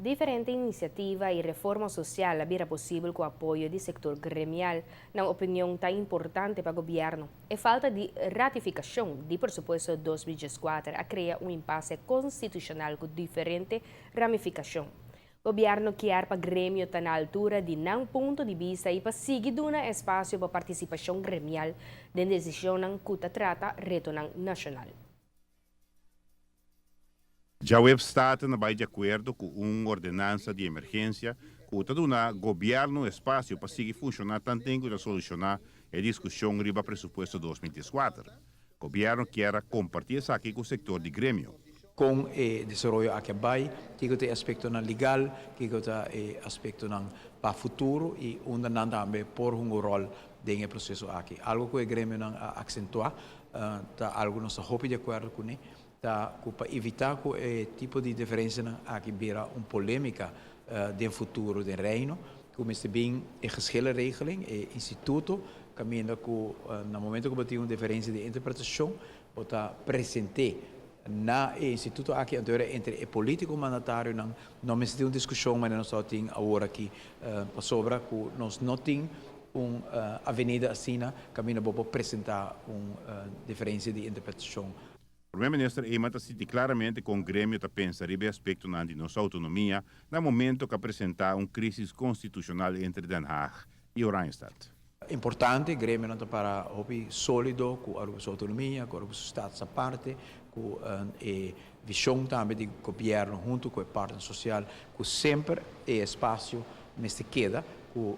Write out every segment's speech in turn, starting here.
Diferente iniciativa e reforma social abrirá possível com o apoio do setor gremial, na opinião tão importante para o governo. E falta de ratificação do pressuposto 2024 a criar um impasse constitucional com diferente ramificação. O governo quer para o grêmio estar na altura de não ponto de vista e para seguir dando espaço para participação gremial de decisão que trata reto nacional. Já o Estado não vai de acordo com uma ordenança de emergência que está dando governo espaço para seguir funcionar tanto tempo para solucionar a discussão riba pressuposto 2024. O governo quer compartilhar isso aqui com o setor de grêmio. Com o desenvolvimento aqui vai, que tem aspecto legal, que tem aspecto para o futuro e onde não também por um rol dentro do processo aqui. Algo que o grêmio não acentua, tá algo nós hope de acordo com ele. Para evitar que o tipo de diferença aqui vira uma polêmica do futuro do reino, como está bem a geschillenregeling, o instituto, caminha que no momento que tem uma diferença de interpretação, está presente na instituto aqui entre o político mandatário, não me tem uma discussão, mas nós só temos agora aqui para sobra que nós não temos uma avenida assim, caminha para apresentar uma diferença de interpretação. O primeiro-ministro Emata cita claramente que o grêmio está pensando em aspecto de nossa autonomia no momento que apresentar uma crise constitucional entre Den Haag e Oranjestad. Importante, o grêmio não está para sólido, com a sua autonomia, com o Estado à parte, com a visão também do governo junto com a parte social, que sempre é espaço nesta queda, com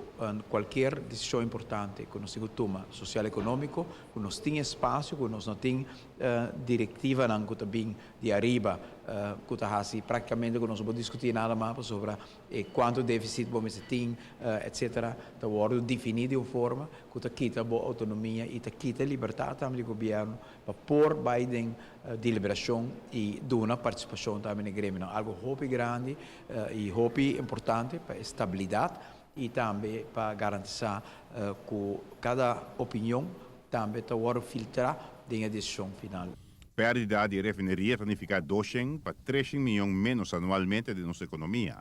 qualquer decisão importante que nós toma social e econômico, que nós temos espaço, que nós não temos diretiva que também de arriba, que está assim praticamente que nós não podemos discutir nada mais sobre quanto déficit vamos ter, etc. Está definido de uma forma que está quita boa autonomia e está quita liberdade também do governo para pôr Biden deliberação e dar uma participação também no grêmio. Algo hope grande e hope importante para a estabilidade e também para garantir que cada opinião também está filtrar dentro da decisão final. Pérdida de refineria significa 200 para 300 milhões menos anualmente de nossa economia.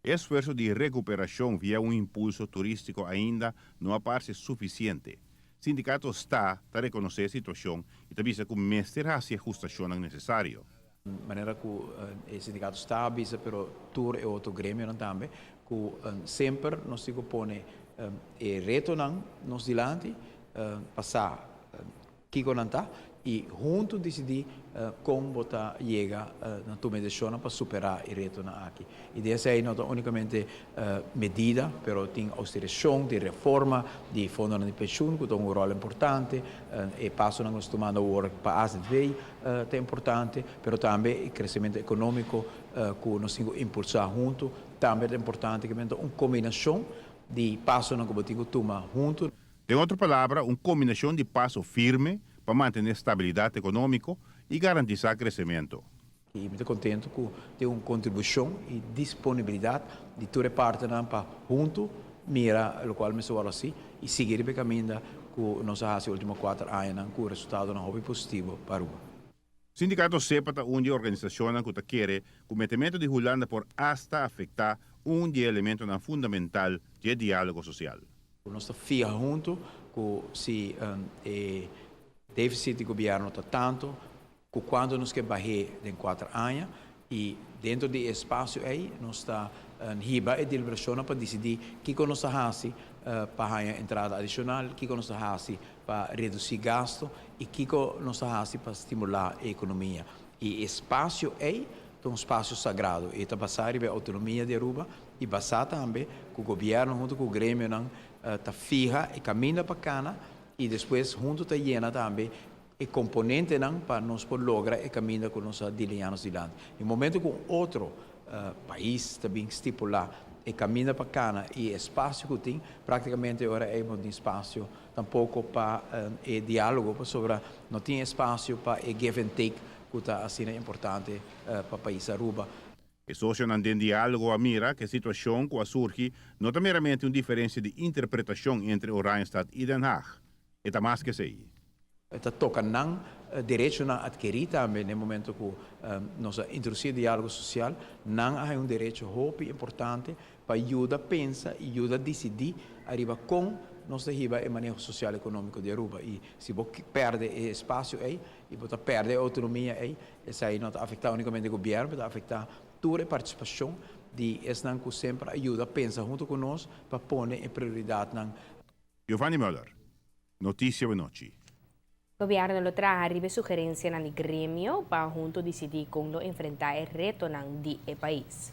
Esforço de recuperação via um impulso turístico ainda não aparece suficiente. O sindicato está a reconhecer a situação e está visa que o mestre hace ajustação necessário. De maneira que o sindicato está a visa, mas tur e outro grêmio também, que sempre nós temos que pôr o reto nos dilante, passar que não está e junto decidir como botar chega na tua decisão para superar o reto aqui. E dessa aí não é unicamente medida, mas tem austerização, de reforma, de fundo de pensão, que tem um rol importante, e passo nós tomando agora para a ASV é importante, mas também o crescimento econômico que nós temos que impulsar junto, também é importante que uma combinação de passos que nós temos que tomar junto. Em outra palavra, uma combinação de passo firme para manter estabilidade econômica e garantir crescimento. E muito contente que tem uma contribuição e disponibilidade de toda a parte para junto mira o qual me sou assim e seguir o caminho que nós fazemos nos últimos 4 anos com o resultado não é positivo para o Sindicato SEPA é uma organização que quer que o metimento de Holanda por hasta afetar um dos elementos fundamental do diálogo social. Nós estamos juntos que se déficit do governo está tanto que quando nós queremos baixar em 4 anos e dentro do espaço aí nós está riba e deliberação para decidir o que nós fazemos para a entrada adicional, o que nós fazemos para reduzir gasto e o que nós fazemos para estimular a economia. E espaço aí é um espaço sagrado e está passando a autonomia de Aruba e passar também que o governo junto com o grêmio está firme e caminha para cá e depois junto está llena também e componente para nós poder lograr e caminho com nós dileanos dilante. No momento que outro país também estipular e caminha para cá e espaço que tem, praticamente agora é um espaço tampouco para diálogo sobre não tem espaço para give and take que está assim importante para o país Aruba. E sócio não tem diálogo a mira que a situação que surge não é meramente uma diferença de interpretação entre Oranjestad e Den Haag. Está mais que isso aí. Está tocando direito a adquirir também no momento que nós introduzir diálogo social, não há direito importante para ajudar a pensar e ajudar a decidir arriba com nossa riba e manejo social e econômico de Aruba. E se você perde espaço aí, e você perde a autonomia aí, isso aí não afeta unicamente o governo, mas afeta toda a participação de esse que sempre ajuda a pensar junto conosco para pôr em prioridade. Giovanni Möller, Noticia Veloci. O governo lo trae sugerencia ng gremio para junto decidir como enfrentar el reto ng di país.